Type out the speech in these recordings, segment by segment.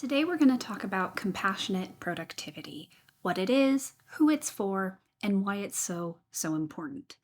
Today we're going to talk about compassionate productivity, what it is, who it's for, and why it's so important.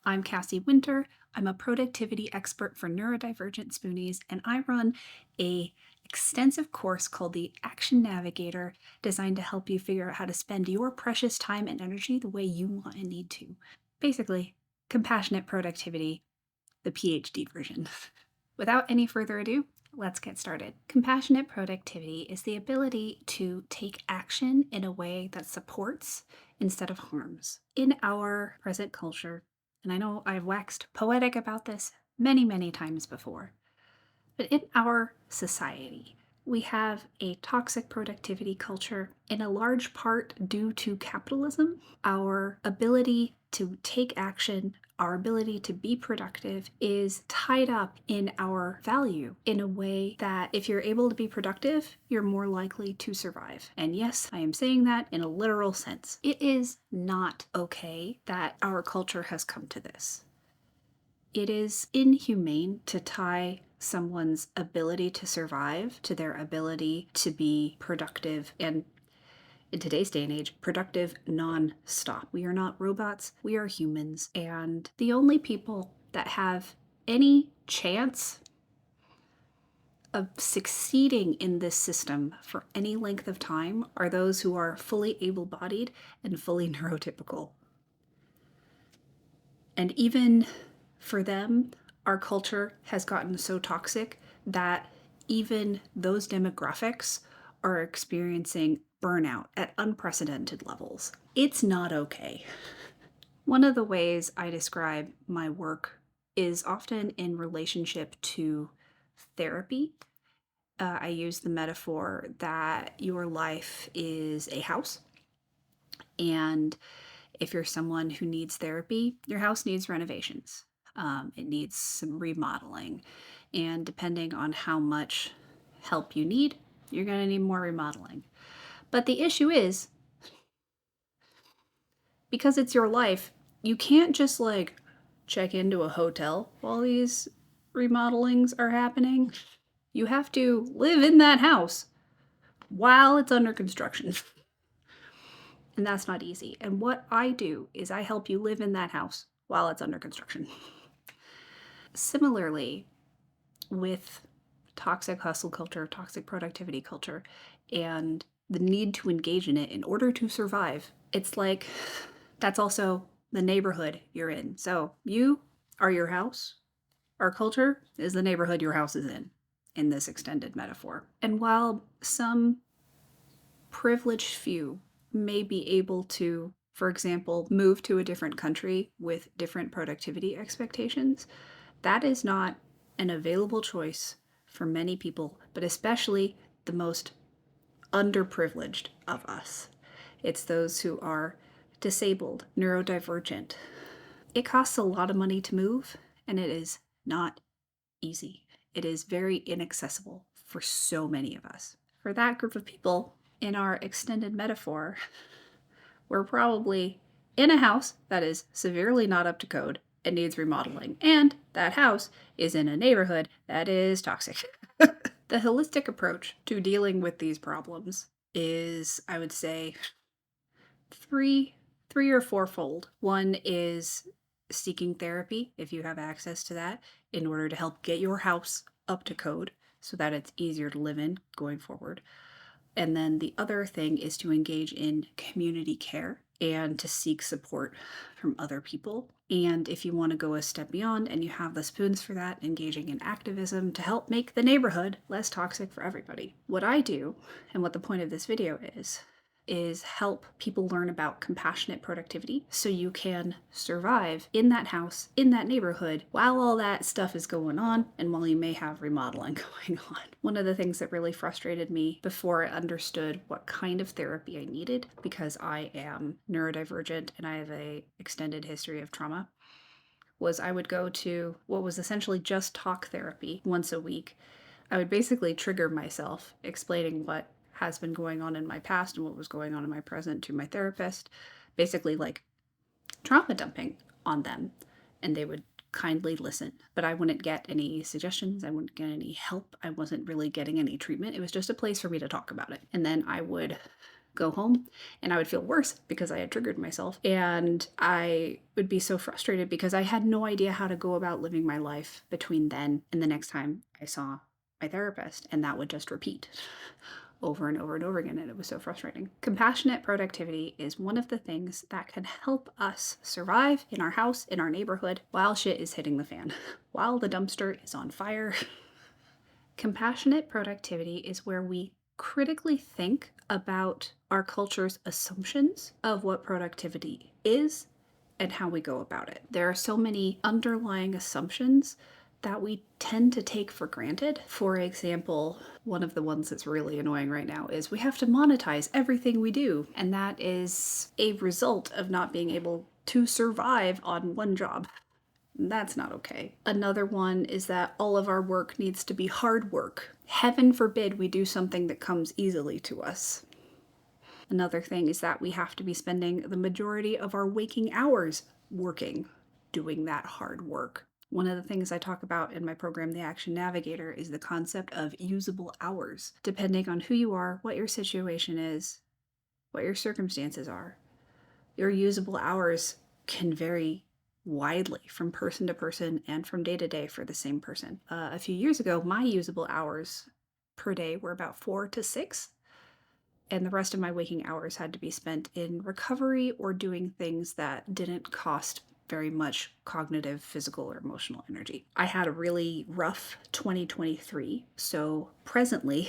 I'm Cassie Winter. I'm a productivity expert for Neurodivergent Spoonies, and I run a extensive course called the Action Navigator, designed to help you figure out how to spend your precious time and energy the way you want and need to. Basically, compassionate productivity, the PhD version. Without any further ado, let's get started. Compassionate productivity is the ability to take action in a way that supports instead of harms. In our present culture, and I know I've waxed poetic about this many times before, but in our society, we have a toxic productivity culture, in a large part due to capitalism. Our ability to take action, our ability to be productive is tied up in our value in a way that if you're able to be productive, you're more likely to survive. And yes, I am saying that in a literal sense. It is not okay that our culture has come to this. It is inhumane to tie someone's ability to survive to their ability to be productive, and in today's day and age, productive non-stop. We are not robots, we are humans, and the only people that have any chance of succeeding in this system for any length of time are those who are fully able-bodied and fully neurotypical. And even for them, our culture has gotten so toxic that even those demographics are experiencing burnout at unprecedented levels. It's not okay. One of the ways I describe my work is often in relationship to therapy. I use the metaphor that your life is a house, and if you're someone who needs therapy, your house needs renovations. It needs some remodeling. And depending on how much help you need, you're going to need more remodeling. But the issue is, because it's your life, you can't just check into a hotel while these remodelings are happening. You have to live in that house while it's under construction. And that's not easy. And what I do is I help you live in that house while it's under construction. Similarly, with toxic hustle culture, toxic productivity culture, and the need to engage in it in order to survive, it's like that's also the neighborhood you're in. So you are your house. Our culture is the neighborhood your house is in this extended metaphor. And while some privileged few may be able to, for example, move to a different country with different productivity expectations, that is not an available choice for many people, but especially the most underprivileged of us. It's those who are disabled, neurodivergent. It costs a lot of money to move, and it is not easy. It is very inaccessible for so many of us. For that group of people, in our extended metaphor, we're probably in a house that is severely not up to code and needs remodeling, and that house is in a neighborhood that is toxic. The holistic approach to dealing with these problems is, I would say, three or fourfold. One is seeking therapy, if you have access to that, in order to help get your house up to code so that it's easier to live in going forward. And then the other thing is to engage in community care and to seek support from other people. And if you want to go a step beyond and you have the spoons for that, engaging in activism to help make the neighborhood less toxic for everybody. What I do, and what the point of this video is help people learn about compassionate productivity so you can survive in that house, in that neighborhood, while all that stuff is going on and while you may have remodeling going on. One of the things that really frustrated me before I understood what kind of therapy I needed, because I am neurodivergent and I have an extended history of trauma, was I would go to what was essentially just talk therapy once a week. I would basically trigger myself explaining what has been going on in my past and what was going on in my present to my therapist, basically like trauma dumping on them. And they would kindly listen, but I wouldn't get any suggestions. I wouldn't get any help. I wasn't really getting any treatment. It was just a place for me to talk about it. And then I would go home and I would feel worse because I had triggered myself. And I would be so frustrated because I had no idea how to go about living my life between then and the next time I saw my therapist. And that would just repeat over and over and over again, and it was so frustrating. Compassionate productivity is one of the things that can help us survive in our house, in our neighborhood, while shit is hitting the fan, while the dumpster is on fire. Compassionate productivity is where we critically think about our culture's assumptions of what productivity is and how we go about it. There are so many underlying assumptions that we tend to take for granted. For example, one of the ones that's really annoying right now is we have to monetize everything we do, and that is a result of not being able to survive on one job. That's not okay. Another one is that all of our work needs to be hard work. Heaven forbid we do something that comes easily to us. Another thing is that we have to be spending the majority of our waking hours working, doing that hard work. One of the things I talk about in my program, the Action Navigator, is the concept of usable hours. Depending on who you are, what your situation is, what your circumstances are, your usable hours can vary widely from person to person and from day to day for the same person. A few years ago, my usable hours per day were about 4 to 6, and the rest of my waking hours had to be spent in recovery or doing things that didn't cost very much cognitive, physical, or emotional energy. I had a really rough 2023, so presently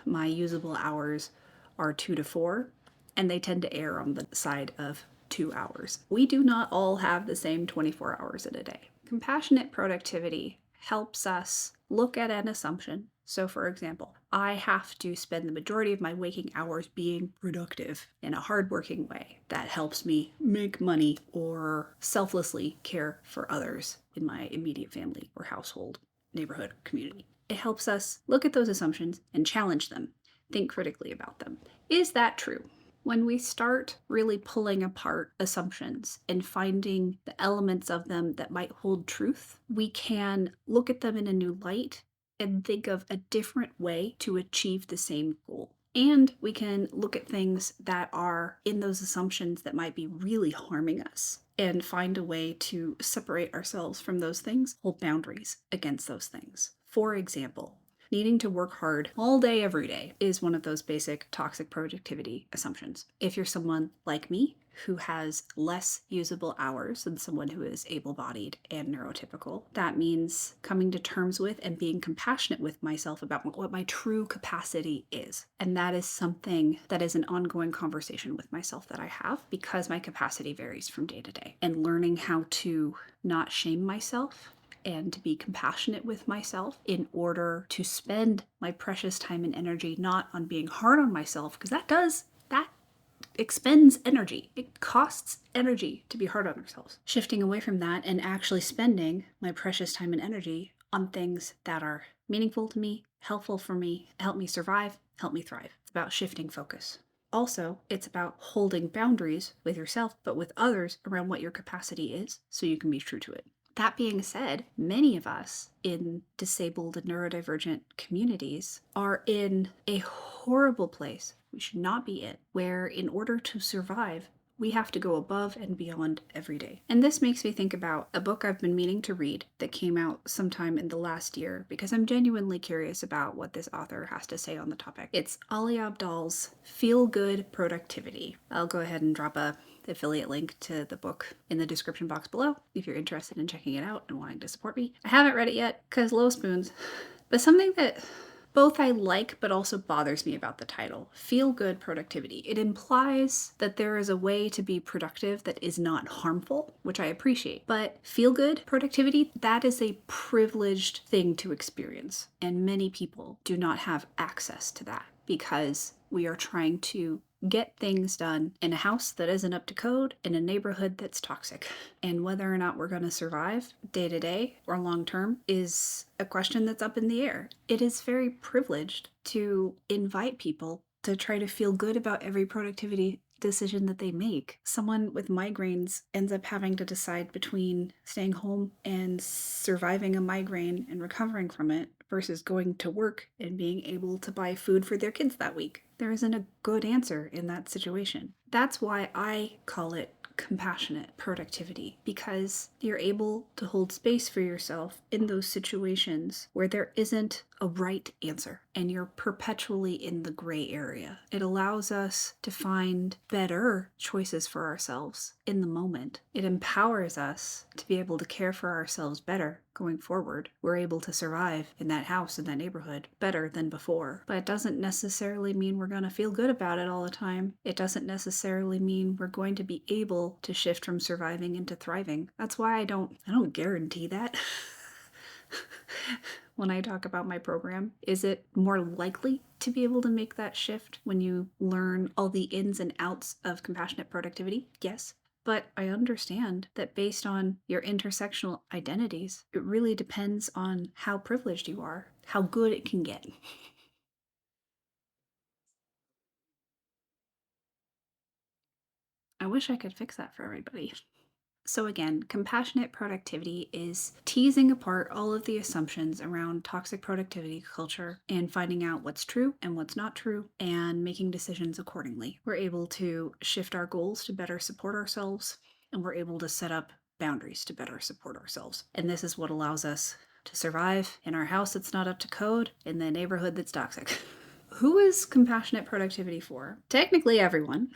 my usable hours are 2 to 4, and they tend to err on the side of 2 hours. We do not all have the same 24 hours in a day. Compassionate productivity helps us look at an assumption. So, for example, I have to spend the majority of my waking hours being productive in a hardworking way that helps me make money or selflessly care for others in my immediate family or household, neighborhood, community. It helps us look at those assumptions and challenge them, think critically about them. Is that true? When we start really pulling apart assumptions and finding the elements of them that might hold truth, we can look at them in a new light and think of a different way to achieve the same goal. And we can look at things that are in those assumptions that might be really harming us and find a way to separate ourselves from those things, hold boundaries against those things. For example, needing to work hard all day, every day is one of those basic toxic productivity assumptions. If you're someone like me who has less usable hours than someone who is able-bodied and neurotypical, that means coming to terms with and being compassionate with myself about what my true capacity is. And that is something that is an ongoing conversation with myself that I have because my capacity varies from day to day. And learning how to not shame myself and to be compassionate with myself in order to spend my precious time and energy not on being hard on myself, because that expends energy. It costs energy to be hard on ourselves. Shifting away from that and actually spending my precious time and energy on things that are meaningful to me, helpful for me, help me survive, help me thrive. It's about shifting focus. Also, it's about holding boundaries with yourself, but with others around what your capacity is so you can be true to it. That being said, many of us in disabled and neurodivergent communities are in a horrible place we should not be in, where in order to survive, we have to go above and beyond every day. And this makes me think about a book I've been meaning to read that came out sometime in the last year because I'm genuinely curious about what this author has to say on the topic. It's Ali Abdaal's Feel Good Productivity. I'll go ahead and drop the affiliate link to the book in the description box below if you're interested in checking it out and wanting to support me. I haven't read it yet because low spoons, but something that both I like but also bothers me about the title, Feel Good Productivity. It implies that there is a way to be productive that is not harmful, which I appreciate. But feel good productivity, that is a privileged thing to experience. And many people do not have access to that because we are trying to get things done in a house that isn't up to code, in a neighborhood that's toxic. And whether or not we're going to survive day to day or long term is a question that's up in the air. It is very privileged to invite people to try to feel good about every productivity decision that they make. Someone with migraines ends up having to decide between staying home and surviving a migraine and recovering from it versus going to work and being able to buy food for their kids that week. There isn't a good answer in that situation. That's why I call it compassionate productivity, because you're able to hold space for yourself in those situations where there isn't a right answer and you're perpetually in the gray area. It allows us to find better choices for ourselves in the moment. It empowers us to be able to care for ourselves better going forward. We're able to survive in that house, in that neighborhood, better than before. But it doesn't necessarily mean we're going to feel good about it all the time. It doesn't necessarily mean we're going to be able to shift from surviving into thriving. That's why I don't guarantee that. When I talk about my program, is it more likely to be able to make that shift when you learn all the ins and outs of compassionate productivity? Yes. But I understand that based on your intersectional identities, it really depends on how privileged you are, how good it can get. I wish I could fix that for everybody. So again, compassionate productivity is teasing apart all of the assumptions around toxic productivity culture and finding out what's true and what's not true and making decisions accordingly. We're able to shift our goals to better support ourselves, and we're able to set up boundaries to better support ourselves. And this is what allows us to survive in our house that's not up to code, in the neighborhood that's toxic. Who is compassionate productivity for? Technically everyone.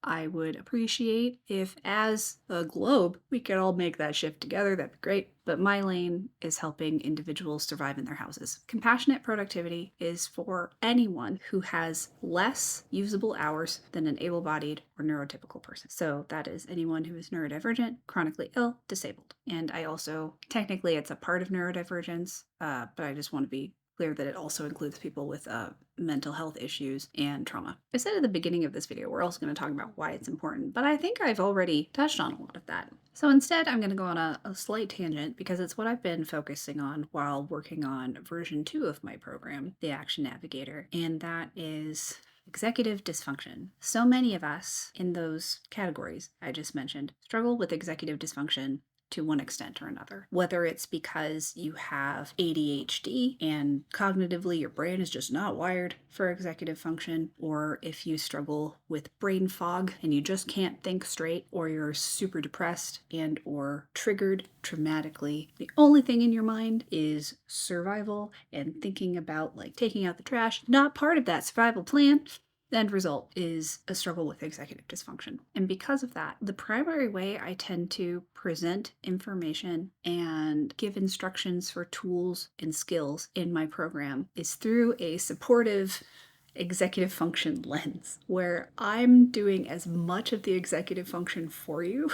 I would appreciate if, as a globe, we could all make that shift together. That'd be great. But my lane is helping individuals survive in their houses. Compassionate productivity is for anyone who has less usable hours than an able-bodied or neurotypical person. So that is anyone who is neurodivergent, chronically ill, disabled. And I also, technically it's a part of neurodivergence, but I just want to be clear that it also includes people with mental health issues and trauma. I said at the beginning of this video, we're also going to talk about why it's important, but I think I've already touched on a lot of that. So instead, I'm going to go on a slight tangent because it's what I've been focusing on while working on version 2 of my program, the Action Navigator, and that is executive dysfunction. So many of us in those categories I just mentioned struggle with executive dysfunction to one extent or another. Whether it's because you have ADHD and cognitively your brain is just not wired for executive function, or if you struggle with brain fog and you just can't think straight, or you're super depressed and or triggered traumatically. The only thing in your mind is survival and thinking about like taking out the trash, not part of that survival plan. The end result is a struggle with executive dysfunction. And because of that, the primary way I tend to present information and give instructions for tools and skills in my program is through a supportive executive function lens, where I'm doing as much of the executive function for you.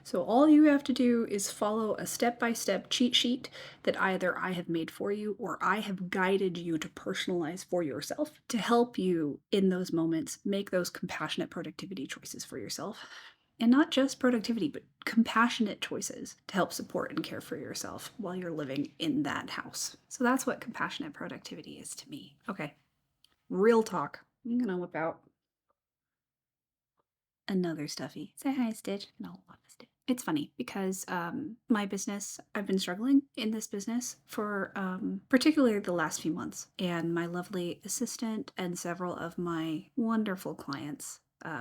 So all you have to do is follow a step-by-step cheat sheet that either I have made for you or I have guided you to personalize for yourself to help you in those moments make those compassionate productivity choices for yourself. And not just productivity, but compassionate choices to help support and care for yourself while you're living in that house. So that's what compassionate productivity is to me. Okay. Real talk. I'm gonna whip out another stuffy. Say hi, Stitch. No, love Stitch. It's funny because my business, I've been struggling in this business for particularly the last few months. And my lovely assistant and several of my wonderful clients,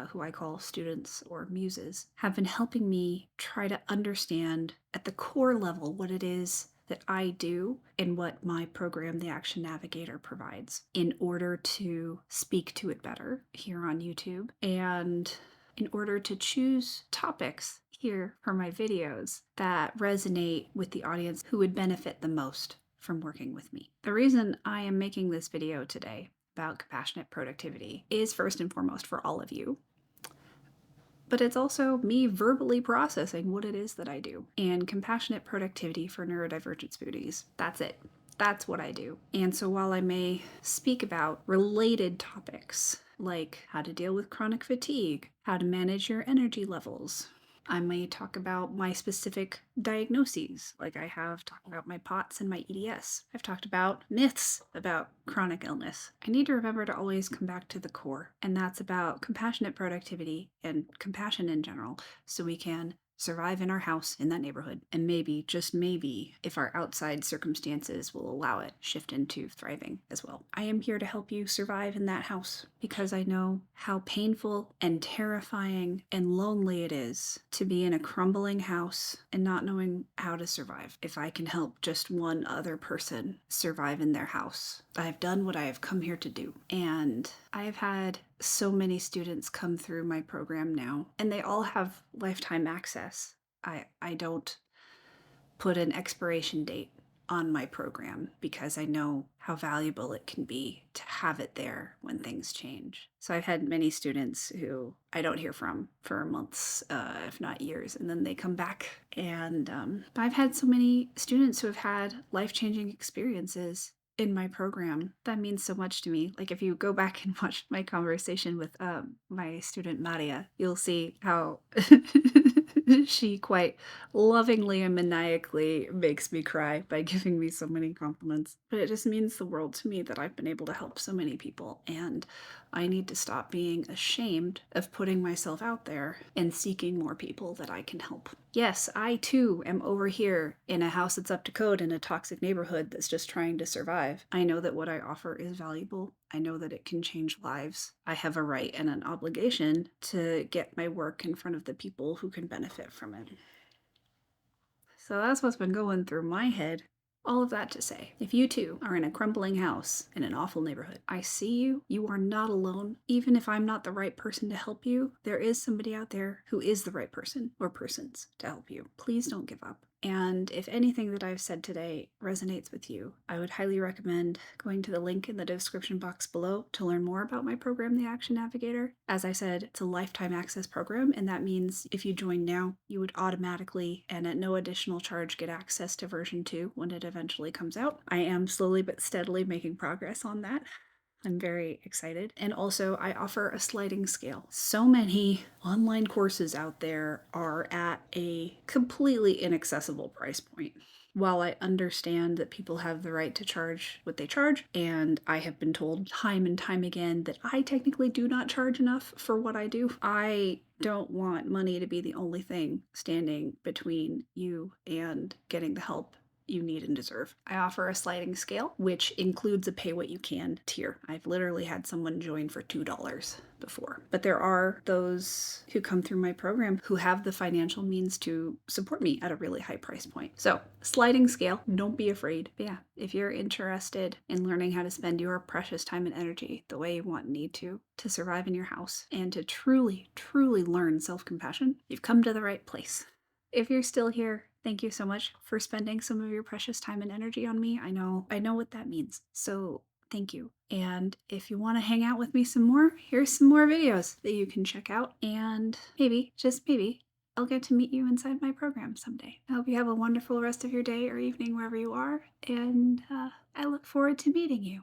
who I call students or muses, have been helping me try to understand at the core level what it is that I do and what my program, the Action Navigator, provides in order to speak to it better here on YouTube and in order to choose topics here for my videos that resonate with the audience who would benefit the most from working with me. The reason I am making this video today about compassionate productivity is first and foremost for all of you, but it's also me verbally processing what it is that I do. And compassionate productivity for neurodivergent spoonies, that's it. That's what I do. And so while I may speak about related topics like how to deal with chronic fatigue, how to manage your energy levels, I may talk about my specific diagnoses, like I have talked about my POTS and my EDS. I've talked about myths about chronic illness. I need to remember to always come back to the core, and that's about compassionate productivity and compassion in general, so we can survive in our house in that neighborhood, and maybe, just maybe, if our outside circumstances will allow it, shift into thriving as well. I am here to help you survive in that house because I know how painful and terrifying and lonely it is to be in a crumbling house and not knowing how to survive. If I can help just one other person survive in their house, I've done what I have come here to do. And I have had so many students come through my program now, and they all have lifetime access. I don't put an expiration date on my program because I know how valuable it can be to have it there when things change. So I've had many students who I don't hear from for months, if not years, and then they come back. And I've had so many students who have had life-changing experiences in my program. That means so much to me. Like if you go back and watch my conversation with my student Maria, you'll see how she quite lovingly and maniacally makes me cry by giving me so many compliments. But it just means the world to me that I've been able to help so many people, and I need to stop being ashamed of putting myself out there and seeking more people that I can help. Yes, I too am over here in a house that's up to code in a toxic neighborhood that's just trying to survive. I know that what I offer is valuable. I know that it can change lives. I have a right and an obligation to get my work in front of the people who can benefit from it. So that's what's been going through my head. All of that to say, if you too are in a crumbling house in an awful neighborhood, I see you. You are not alone. Even if I'm not the right person to help you, there is somebody out there who is the right person or persons to help you. Please don't give up. And if anything that I've said today resonates with you, I would highly recommend going to the link in the description box below to learn more about my program, the Action Navigator. As I said, it's a lifetime access program, and that means if you join now, you would automatically and at no additional charge get access to version 2 when it eventually comes out. I am slowly but steadily making progress on that. I'm very excited. And also, I offer a sliding scale. So many online courses out there are at a completely inaccessible price point. While I understand that people have the right to charge what they charge, and I have been told time and time again that I technically do not charge enough for what I do, I don't want money to be the only thing standing between you and getting the help you need and deserve. I offer a sliding scale, which includes a pay what you can tier. I've literally had someone join for $2 before. But there are those who come through my program who have the financial means to support me at a really high price point. So, sliding scale, don't be afraid. But yeah, if you're interested in learning how to spend your precious time and energy the way you want and need to survive in your house and to truly, truly learn self-compassion, you've come to the right place. If you're still here, thank you so much for spending some of your precious time and energy on me. I know what that means. So thank you. And if you want to hang out with me some more, here's some more videos that you can check out. And maybe, just maybe, I'll get to meet you inside my program someday. I hope you have a wonderful rest of your day or evening wherever you are. And I look forward to meeting you.